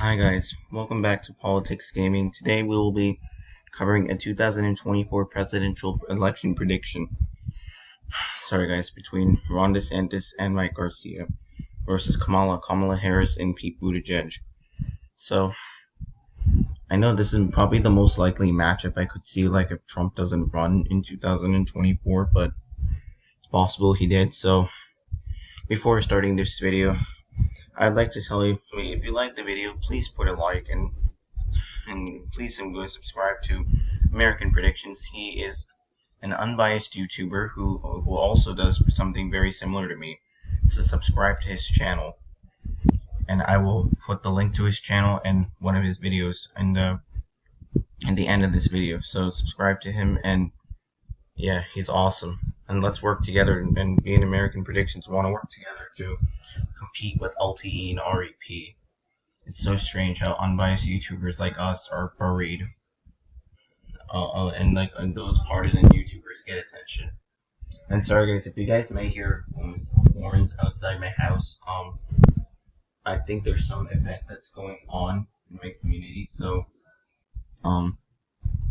Hi guys, welcome back to Politics Gaming. Today we will be covering a 2024 presidential election prediction. Sorry guys, between Ron DeSantis and Mike Garcia versus Kamala Harris and Pete Buttigieg. So, I know this is probably the most likely matchup I could see, like if Trump doesn't run in 2024, but it's possible he did. So, before starting this video, I'd like to tell you, if you like the video, please put a like and please go subscribe to American Predictions. He is an unbiased YouTuber who also does something very similar to me. So subscribe to his channel, and I will put the link to his channel and one of his videos in the end of this video. So subscribe to him, and yeah, he's awesome. And let's work together. And me and American Predictions want to work together to compete with LTE and REP. It's so strange how unbiased YouTubers like us are buried, and those partisan YouTubers get attention. And sorry guys, if you guys may hear horns outside my house, I think there's some event that's going on in my community, so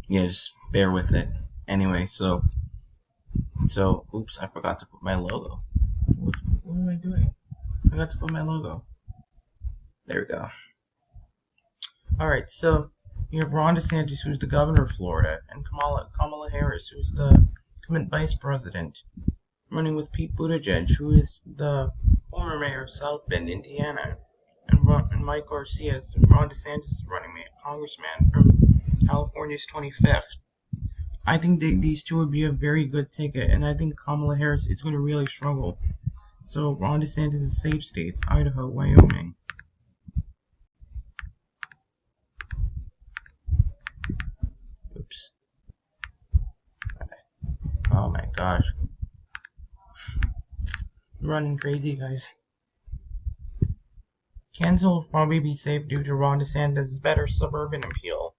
yeah, just bear with it. Anyway, so oops, I forgot to put my logo. What am I doing? I forgot to put my logo. There we go. Alright, so you have Ron DeSantis, who's the governor of Florida, and Kamala Harris, who's the incumbent vice president, running with Pete Buttigieg, who is the former mayor of South Bend, Indiana, and Mike Garcia, Ron DeSantis is running mate, congressman from California's 25th. I think these two would be a very good ticket, and I think Kamala Harris is going to really struggle. So Ron DeSantis is safe states: Idaho, Wyoming. Oops. Oh my gosh. I'm running crazy, guys. Kansas will probably be safe due to Ron DeSantis' better suburban appeal.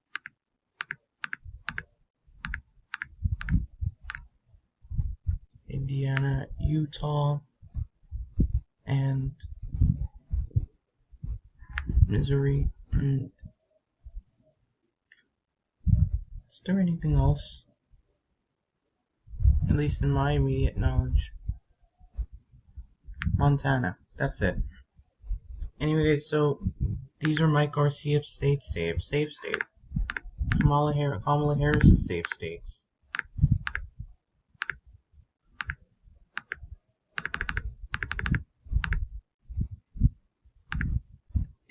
Indiana, Utah, and Missouri. Is there anything else? At least in my immediate knowledge. Montana. That's it. Anyway, so these are Mike Garcia's safe states. Kamala Harris' safe states.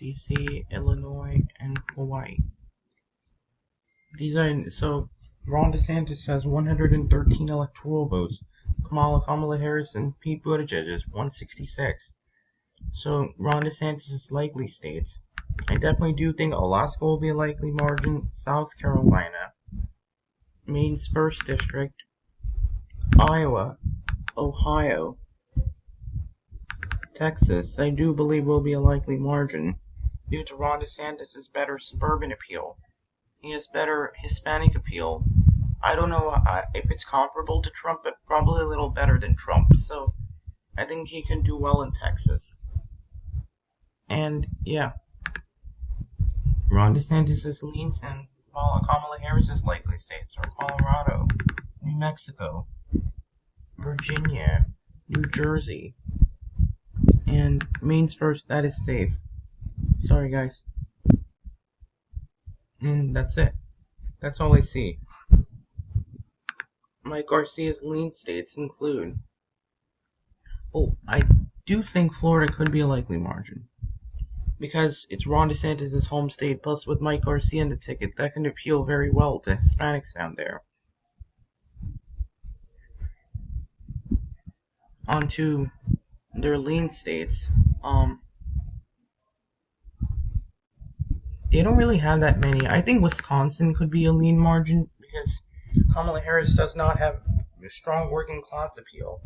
DC, Illinois, and Hawaii. These are so Ron DeSantis has 113 electoral votes. Kamala Harris and Pete Buttigieg is 166. So Ron DeSantis' likely states. I definitely do think Alaska will be a likely margin. South Carolina, Maine's 1st district, Iowa, Ohio, Texas, I do believe will be a likely margin due to Ron DeSantis' better suburban appeal. He has better Hispanic appeal. I don't know if it's comparable to Trump, but probably a little better than Trump. So I think he can do well in Texas. And yeah, Ron DeSantis' leans and Kamala Harris' likely states are Colorado, New Mexico, Virginia, New Jersey, and Maine's 1st, that is safe. Sorry guys. And that's it. That's all I see. Mike Garcia's lean states include... Oh, I do think Florida could be a likely margin. Because it's Ron DeSantis' home state, plus with Mike Garcia in the ticket, that can appeal very well to Hispanics down there. On to their lean states. They don't really have that many. I think Wisconsin could be a lean margin because Kamala Harris does not have a strong working class appeal.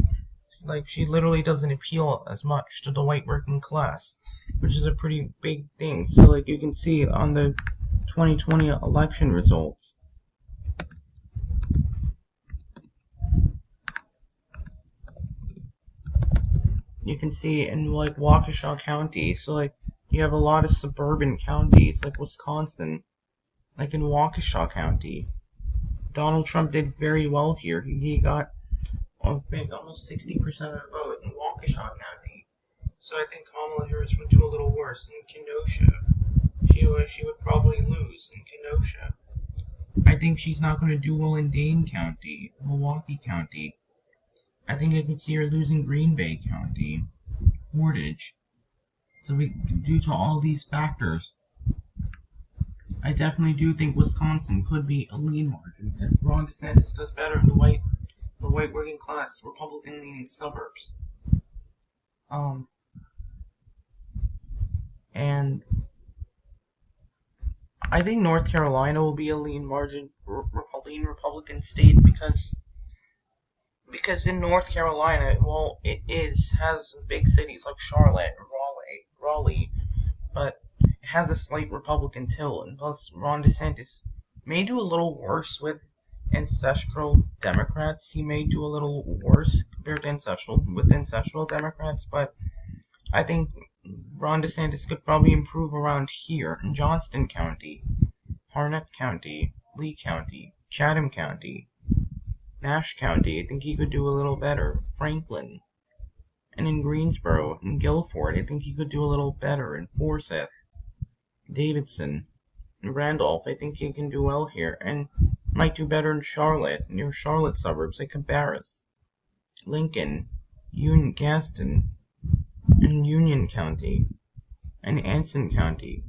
Like, she literally doesn't appeal as much to the white working class, which is a pretty big thing. So, like, you can see on the 2020 election results. You can see in, like, Waukesha County. So, like, You have a lot of suburban counties like Wisconsin, like in Waukesha County. Donald Trump did very well here. He got almost 60% of the vote in Waukesha County. So I think Kamala Harris would do a little worse in Kenosha. She would probably lose in Kenosha. I think she's not going to do well in Dane County, Milwaukee County. I think I could see her losing Green Bay County, Portage. So due to all these factors, I definitely do think Wisconsin could be a lean margin if Ron DeSantis does better in the white working class Republican leaning suburbs. And I think North Carolina will be a lean margin for a lean Republican state because in North Carolina, well, has big cities like Charlotte, Raleigh, but it has a slight Republican tilt, and plus Ron DeSantis may do a little worse with ancestral Democrats. He may do a little worse compared to ancestral Democrats, but I think Ron DeSantis could probably improve around here in Johnston County, Harnett County, Lee County, Chatham County, Nash County. I think he could do a little better. Franklin. And in Greensboro and Guilford, I think he could do a little better. In Forsyth, Davidson, and Randolph, I think he can do well here. And might do better in Charlotte, near Charlotte suburbs like Cabarrus, Lincoln, Gaston, and Union County, and Anson County.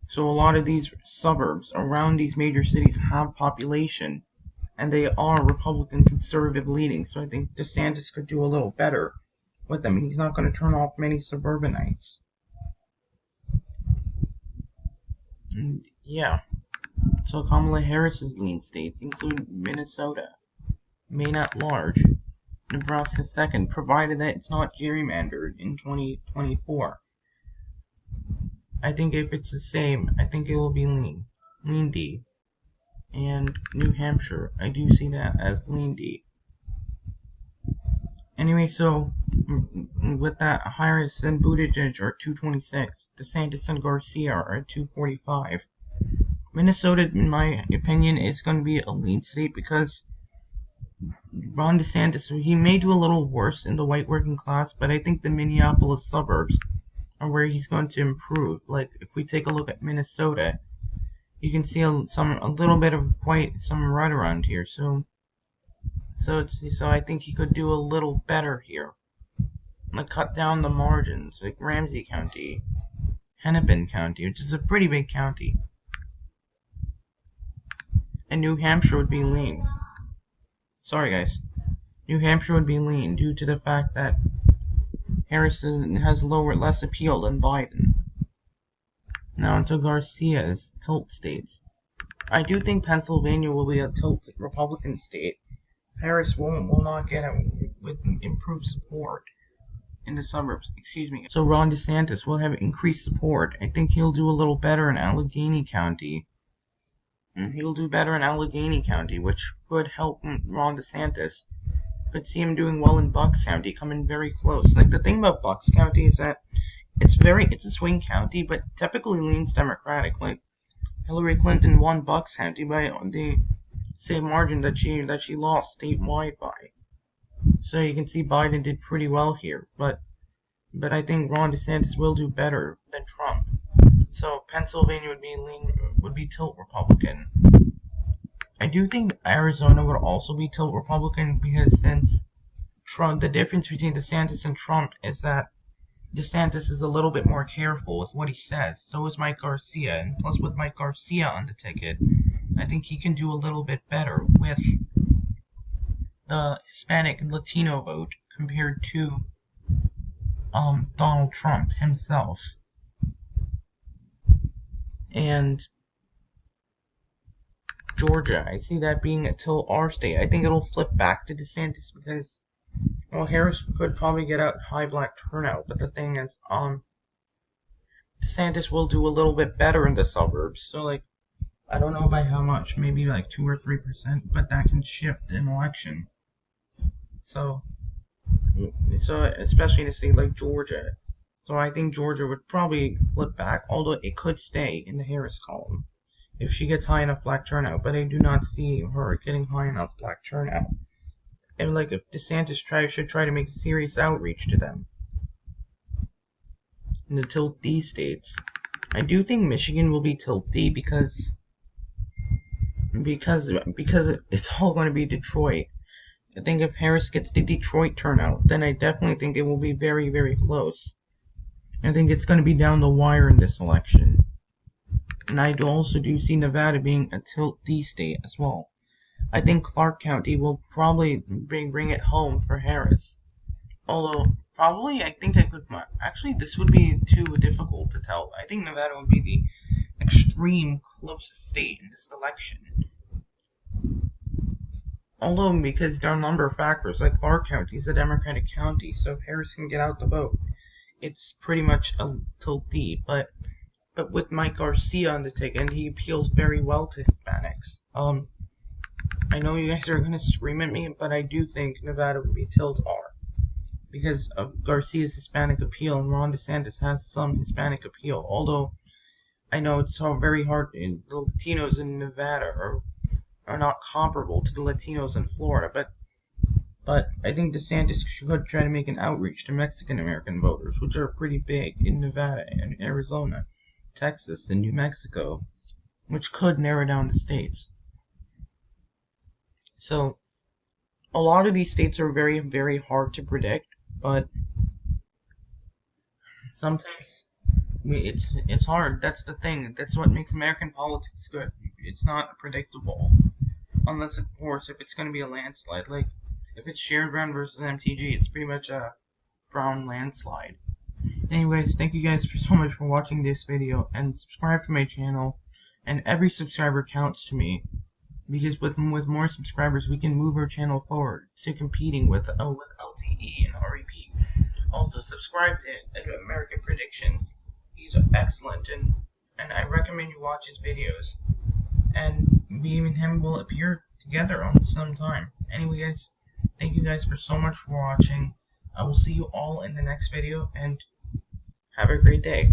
So a lot of these suburbs around these major cities have population, and they are Republican conservative leaning, so I think DeSantis could do a little better with them. He's not going to turn off many suburbanites. And yeah. So Kamala Harris's lean states include Minnesota, Maine at large, Nebraska second, provided that it's not gerrymandered in 2024. I think if it's the same, I think it will be lean D. And New Hampshire, I do see that as lean D. Anyway, so with that, Harris and Buttigieg are 226. DeSantis and Garcia are at 245. Minnesota, in my opinion, is going to be a lean state because Ron DeSantis, he may do a little worse in the white working class, but I think the Minneapolis suburbs are where he's going to improve. Like, if we take a look at Minnesota, you can see a little bit of quite some red around here. So I think he could do a little better here. Like, cut down the margins, like Ramsey County, Hennepin County, which is a pretty big county. And New Hampshire would be lean. Sorry, guys. New Hampshire would be lean due to the fact that Harris has less appeal than Biden. Now into Garcia's tilt states. I do think Pennsylvania will be a tilt Republican state. Harris will not get it with improved support in the suburbs. So Ron DeSantis will have increased support. I think he'll do a little better in Allegheny County. He'll do better in Allegheny County, which could help Ron DeSantis. Could see him doing well in Bucks County, coming very close. Like, the thing about Bucks County is that it's a swing county, but typically leans Democratic. Like, Hillary Clinton won Bucks County by the same margin that she lost statewide by. So you can see Biden did pretty well here, but I think Ron DeSantis will do better than Trump. So Pennsylvania would be tilt Republican. I do think Arizona would also be tilt Republican because since Trump, the difference between DeSantis and Trump is that DeSantis is a little bit more careful with what he says. So is Mike Garcia, and plus with Mike Garcia on the ticket, I think he can do a little bit better with the Hispanic and Latino vote compared to Donald Trump himself. And Georgia, I see that being a tilt R state. I think it'll flip back to DeSantis because, well, Harris could probably get out high black turnout, but the thing is, DeSantis will do a little bit better in the suburbs. So, like, I don't know by how much, maybe like 2 or 3%, but that can shift in election. So especially in a state like Georgia. So I think Georgia would probably flip back, although it could stay in the Harris column if she gets high enough black turnout. But I do not see her getting high enough black turnout. And like if DeSantis should try to make a serious outreach to them in the tilt D states. I do think Michigan will be tilt D because it's all going to be Detroit. I think if Harris gets the Detroit turnout, then I definitely think it will be very, very close. I think it's going to be down the wire in this election. And I also do see Nevada being a tilt D state as well. I think Clark County will probably bring it home for Harris. Although, probably, I think I could. Actually, this would be too difficult to tell. I think Nevada would be the extreme closest state in this election. Although, because there are a number of factors, like Clark County is a Democratic county, so if Harris can get out the vote, it's pretty much a tilt D. But with Mike Garcia on the ticket, and he appeals very well to Hispanics. I know you guys are gonna scream at me, but I do think Nevada would be tilt R because of Garcia's Hispanic appeal, and Ron DeSantis has some Hispanic appeal. Although I know it's all very hard. The Latinos in Nevada are not comparable to the Latinos in Florida, but I think DeSantis should try to make an outreach to Mexican American voters, which are pretty big in Nevada and Arizona, Texas, and New Mexico, which could narrow down the states. So, a lot of these states are very, very hard to predict, but sometimes it's hard. That's the thing. That's what makes American politics good. It's not predictable, unless of course if it's going to be a landslide. Like if it's Sherrod Brown versus MTG, it's pretty much a Brown landslide. Anyways, thank you guys so much for watching this video, and subscribe to my channel. And every subscriber counts to me, because with more subscribers, we can move our channel forward to competing with LTE and REP. Also, subscribe to American Predictions. He's excellent, and I recommend you watch his videos. And me and him will appear together on some time. Anyway, guys, thank you guys so much for watching. I will see you all in the next video, and have a great day.